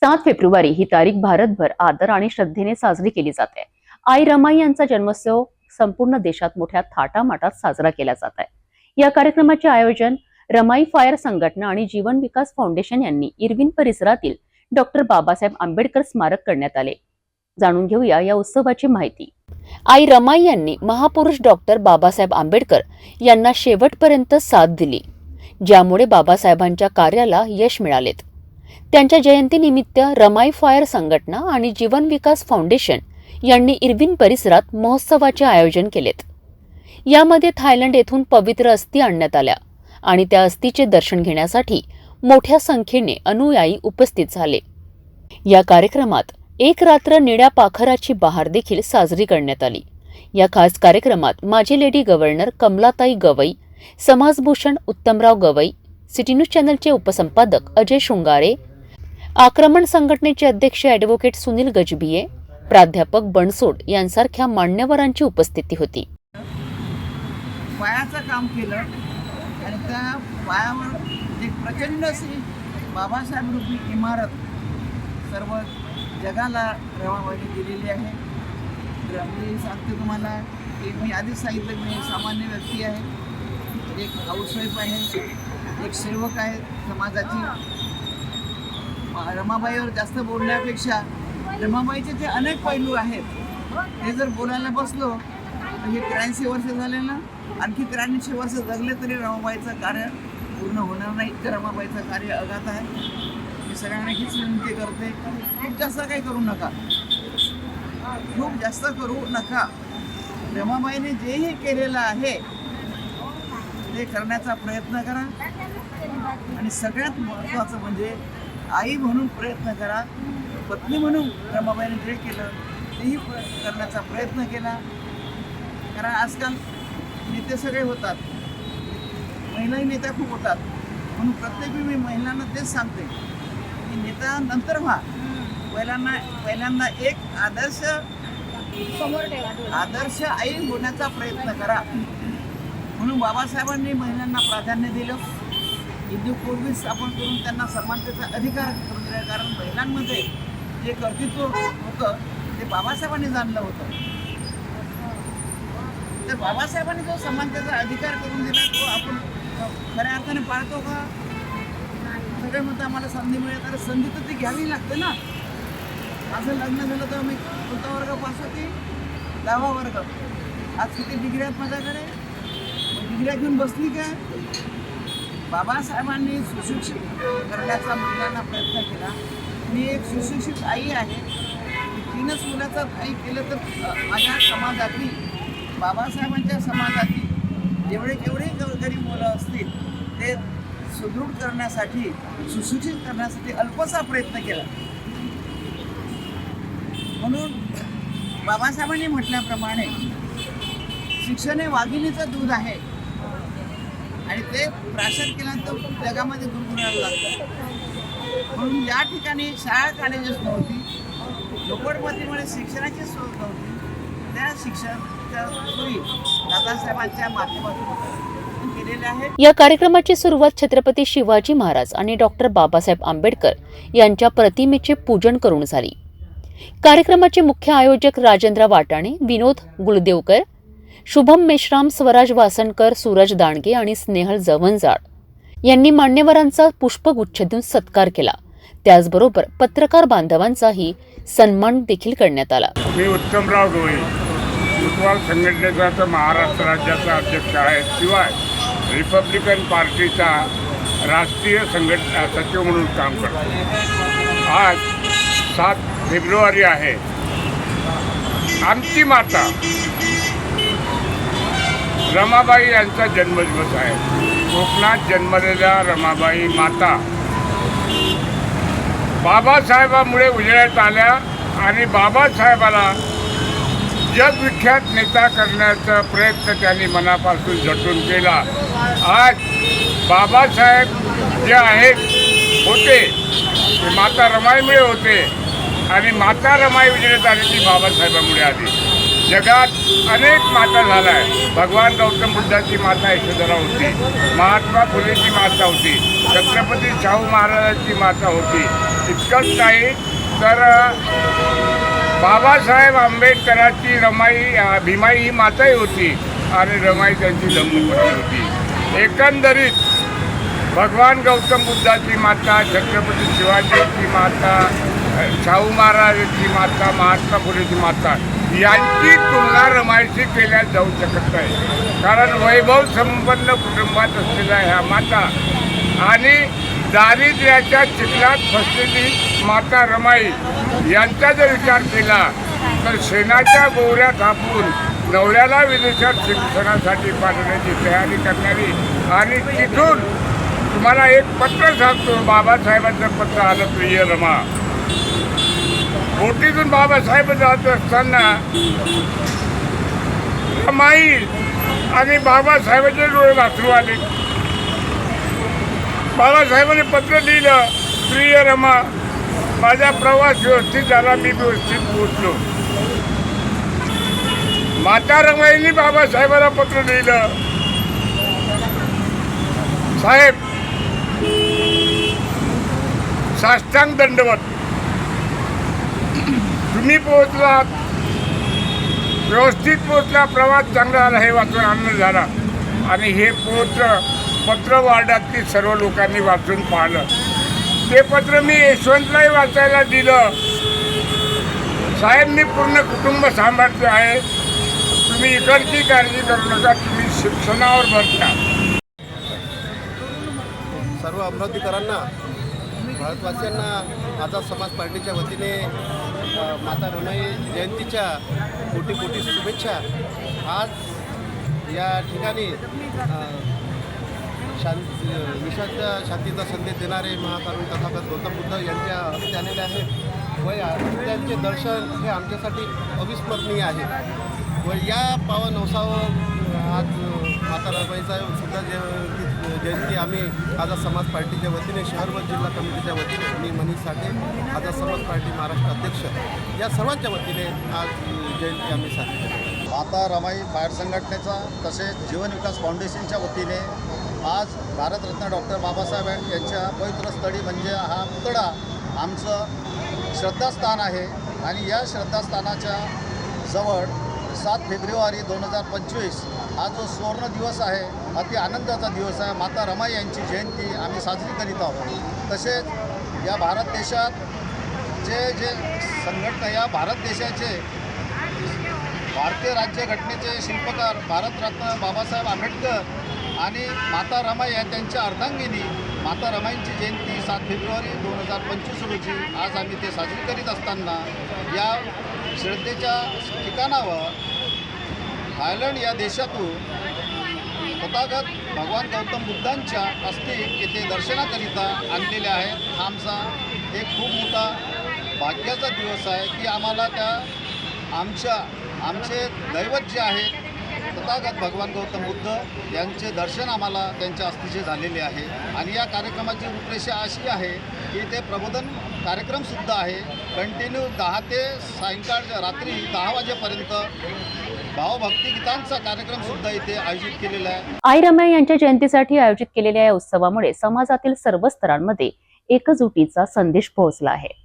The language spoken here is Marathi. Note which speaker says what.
Speaker 1: 7 फेब्रुवारी ही तारीख भारतभर आदर आणि श्रद्धेने साजरी केली जाते। आई रमाई यांचा जन्मोत्सव संपूर्ण देशात मोठ्या थाटामाटात साजरा केला जात आहे। या कार्यक्रमाचे आयोजन रमाई फायर संघटना आणि जीवन विकास फाउंडेशन यांनी इरविन परिसरातील डॉक्टर बाबासाहेब आंबेडकर स्मारक करण्यात आले। जाणून घेऊया या उत्सवाची माहिती। आई रमाई यांनी महापुरुष डॉक्टर बाबासाहेब आंबेडकर यांना शेवटपर्यंत साथ दिली, ज्यामुळे बाबासाहेबांच्या कार्याला यश मिळालेत। त्यांच्या जयंतीनिमित्त रमाई फायर संघटना आणि जीवन विकास फाउंडेशन यांनी इरविन परिसरात महोत्सवाचे आयोजन केलेत। यामध्ये थायलंड येथून पवित्र अस्थी आणण्यात आल्या आणि त्या अस्थीचे दर्शन घेण्यासाठी मोठ्या संख्येने अनुयायी उपस्थित झाले। या कार्यक्रमात एक रात्र निळ्या पाखराची बहार देखील साजरी करण्यात आली। या खास कार्यक्रमात माजी lady governor कमलाताई Gavai, समाजभूषण Uttamrao Gavai, city news चॅनलचे उपसंपादक Ajay Shrungare, आक्रमण संघटनेचे अध्यक्ष ॲडव्होकेट सुनील गजबिये, प्राध्यापक बनसोड यांसारख्या मान्यवरांची उपस्थिती होती।
Speaker 2: पायाचं काम केलं आणि त्या पायावर एक प्रचंड अशी बाबासाहेब रूपी इमारत सर्व जगाला रमाबाईंनी दिलेली आहे। तर मी सांगते तुम्हाला की मी आधीच सांगितलं मी सामान्य व्यक्ती आहे, एक हाऊसवाईफ आहे, एक सेवक आहे समाजाची। रमाबाईवर जास्त बोलण्यापेक्षा रमाबाईचे जे अनेक पैलू आहेत ते जर बोलायला बसलो तर हे 83 वर्ष झाले ना, आणखी 83 वर्ष जगले तरी रमाबाईचं कार्य पूर्ण होणार नाही। तर रमाबाईचं कार्य अगाध आहे। मी सगळ्यांना हीच विनंती करते, खूप जास्त काही करू नका, खूप जास्त करू नका। रमाबाईने जेही केलेलं आहे ते करण्याचा प्रयत्न करा आणि सगळ्यात महत्त्वाचं म्हणजे आई म्हणून प्रयत्न करा, पत्नी म्हणून रमाबाईने जे केलं तेही करण्याचा प्रयत्न केला। कारण आजकाल नेते सगळे होतात, महिलाही नेत्या खूप होतात, म्हणून प्रत्येक मी महिलांना तेच सांगते की नेता नंतर व्हा, पहिल्यांदा एक आदर्श आई होण्याचा प्रयत्न करा। म्हणून बाबासाहेबांनी महिलांना प्राधान्य दिलं, हिंदू कोड स्थापन करून त्यांना समानतेचा अधिकार करून दिला। कारण महिलांमध्ये जे कर्तृत्व होतं ते बाबासाहेबांनी जाणलं होतं। तर बाबासाहेबांनी जो समानतेचा अधिकार करून दिला तो आपण खऱ्या अर्थाने पाळतो का? सगळे म्हणतं आम्हाला संधी मिळेल, तर संधी तर ती घ्यावी लागते ना। माझं लग्न झालं तर मी कोणता वर्ग पास होती? 10वा वर्ग। आज किती डिग्री आहेत माझ्याकडे? डिग्र्या घेऊन बसली काय? बाबासाहेबांनी सुशिक्षित करण्याचा महिलांना प्रयत्न केला। मी एक सुशिक्षित आई आहे, 3च मुलाचा आई केलं तर माझ्या समाजातील बाबासाहेबांच्या समाजातील जेवढे गरीब मुलं असतील ते सुदृढ करण्यासाठी सुशिक्षित करण्यासाठी अल्पसा प्रयत्न केला। म्हणून बाबासाहेबांनी म्हटल्याप्रमाणे शिक्षण हे वाघिणीचं दूध आहे आणि ते प्राशन केल्यानंतर जगामध्ये गुरगुरायला लागतं। म्हणून या ठिकाणी शाळा कॉलेजेस नव्हती, झोपडपट्टीमुळे शिक्षणाची सोय नव्हती, त्या शिक्षणाच्या सोयी दादासाहेबांच्या माध्यमातून केलेल्या आहेत।
Speaker 1: या कार्यक्रमाची सुरुवात छत्रपती शिवाजी महाराज आणि डॉक्टर बाबासाहेब आंबेडकर यांच्या प्रतिमेचे पूजन करून झाली। कार्यक्रमाचे मुख्य आयोजक राजेंद्र वाटाणे, विनोद गुलदेवकर, शुभम मेश्राम, स्वराज वासनकर, सूरज दांडगे आणि स्नेहल जवंजाळ यांनी मान्यवरांचा पुष्पगुच्छ देऊन सत्कार केला। त्याचबरोबर पत्रकार बांधवांचाही सन्मान देखील करण्यात आला।
Speaker 3: मी उत्तमराव गवई, फुटबॉल संघटनेचा महाराष्ट्र राज्याचा अध्यक्ष आहे, शिवाय रिपब्लिकन पार्टीचा राष्ट्रीय संघटना सचिव म्हणून काम करतो। आज 7 फेब्रुवारी आहे। आमची माता रमाबाई यांचा जन्मदिवस आहे। कोकणात जन्मलेल्या रमाबाई माता बाबासाहेबांमुळे उजेडात आल्या आणि बाबासाहेबाला जगविख्यात नेता करण्याचा प्रयत्न त्यांनी मनापासून झटून केला। आज बाबासाहेब जे आहेत होते ते माता रमाईमुळे होते आणि माता रमाई उजेडात आली ती बाबासाहेबांमुळे आली। जगात अनेक माता झाल्या आहे. भगवान गौतम बुद्धाची माता यशोधरा होती, महात्मा फुलेची माता होती, छत्रपती शाहू महाराजांची माता होती. इतकंच नाही तर बाबासाहेब आंबेडकरांची भीमाई ही माताही होती आणि रमाई त्यांची धम्मपत्नी होती. एकंदरीत भगवान गौतम बुद्धाची माता, छत्रपती शिवाजीची माता, शाहू महाराजांची माता, महात्मा फुलेची माता यांची तुलना रमाईशी केल्या जाऊ शकत नाही. कारण वैभव संपन्न कुटुंबात असलेल्या ह्या माता आणि दारिद्र्याच्या चिखलात फसलेली माता रमाई यांचा जर विचार केला तर शेणाच्या गोवऱ्या थापून नवऱ्याला विदेशात शिक्षणासाठी पाठवण्याची तयारी करणारी आणि तिथून तुम्हाला एक पत्र सांगतो, बाबासाहेबांचं पत्र आलं, प्रिय रमा. बोटीतून बाबासाहेब जात असताना रमाई आणि बाबासाहेबांचे डोळे वाचरू आले. बाबासाहेबांनी पत्र लिहिलं, प्रिय रमा, माझा प्रवास व्यवस्थित झाला, मी व्यवस्थित पोहोचलो. माता रमाईंनी बाबासाहेबांना पत्र लिहिलं, साहेब साष्टांग दंडवत, तुम्ही पोहोचलात, व्यवस्थित पोहोचला, प्रवास चांगला झाला, हे वाचून आनंद झाला. आणि हे पत्र वार्डातली सर्व लोकांनी वाचून पाहिलं. ते पत्र मी यशवंतलाही वाचायला दिलं. साहेब, मी पूर्ण कुटुंब सांभाळते आहे, तुम्ही इकडची काळजी करू नका, तुम्ही शिक्षणावर भर द्या.
Speaker 4: सर्व अमरावतीकरांना, भारतवासियांना आझाद समाज पार्टीच्या वतीने माता रमाई जयंतीच्या कोटी कोटी शुभेच्छा. आज या ठिकाणी शांतीचा संदेश देणारे महाकारुण तथागत गौतम बुद्ध यांच्या हस्ते आलेले आहेत व त्यांचे दर्शन हे आमच्यासाठी अविस्मरणीय आहे. व या पावन अवसरावर आज माता रमाईचा सुद्धा जयंती आम्ही आझाद समाज पार्टीच्या वतीने, शहर व जिल्हा कमिटीच्या वतीने, मी मनीष साठे, आझाद समाज पार्टी महाराष्ट्र अध्यक्ष, या सर्वांच्या वतीने आज जयंती आम्ही साजरी करतो.
Speaker 5: माता रमाई फायर संघटनेचा तसेच जीवन विकास फाउंडेशनच्या वतीने आज भारतरत्न डॉक्टर बाबासाहेब यांच्या पवित्र स्थळी म्हणजे हा पुतळा आमचं श्रद्धास्थान आहे. आणि या श्रद्धास्थानाच्या जवळ 7 फेब्रुवारी 2025 हा जो सुवर्ण दिवस आहे, अति आनंदाचा दिवस आहे. माता रमाई यांची जयंती आम्ही साजरी करीत आहोत. तसेच या भारत देशात जे संघटना, या भारत देशाचे भारतीय राज्यघटनेचे शिल्पकार भारतरत्न बाबासाहेब आंबेडकर आणि माता रमाई या त्यांच्या अर्धांगिनी माता रमाईंची जयंती 7 फेब्रुवारी 2025 रोजी आज आम्ही ते साजरी करीत असताना या श्रद्धेच्या ठिकाणावर थायलंड या देशातून तथागत भगवान गौतम बुद्धांच्या अस्थी येथे दर्शनाकरिता आणलेल्या आहेत. हा आमचा एक खूप मोठा भाग्याचा दिवस आहे की आम्हाला आमचे दैवत जे आहेत तथागत भगवान गौतम बुद्ध यांचे दर्शन आम्हाला त्यांच्या अस्थीचे झालेले आहे. आणि या कार्यक्रमाची रूपरेषा अशी आहे की ते प्रबोधन कार्यक्रमसुद्धा आहे. कंटिन्यू 10 ते सायंकाळच्या रात्री 10 वाजेपर्यंत भावभक्ती गीतांचा कार्यक्रमसुद्धा इथे आयोजित केलेला आहे.
Speaker 1: आई रमाई यांच्या जयंतीसाठी आयोजित केलेल्या या उत्सवामुळे समाजातील सर्व स्तरांमध्ये एकजुटीचा संदेश पोहोचला आहे.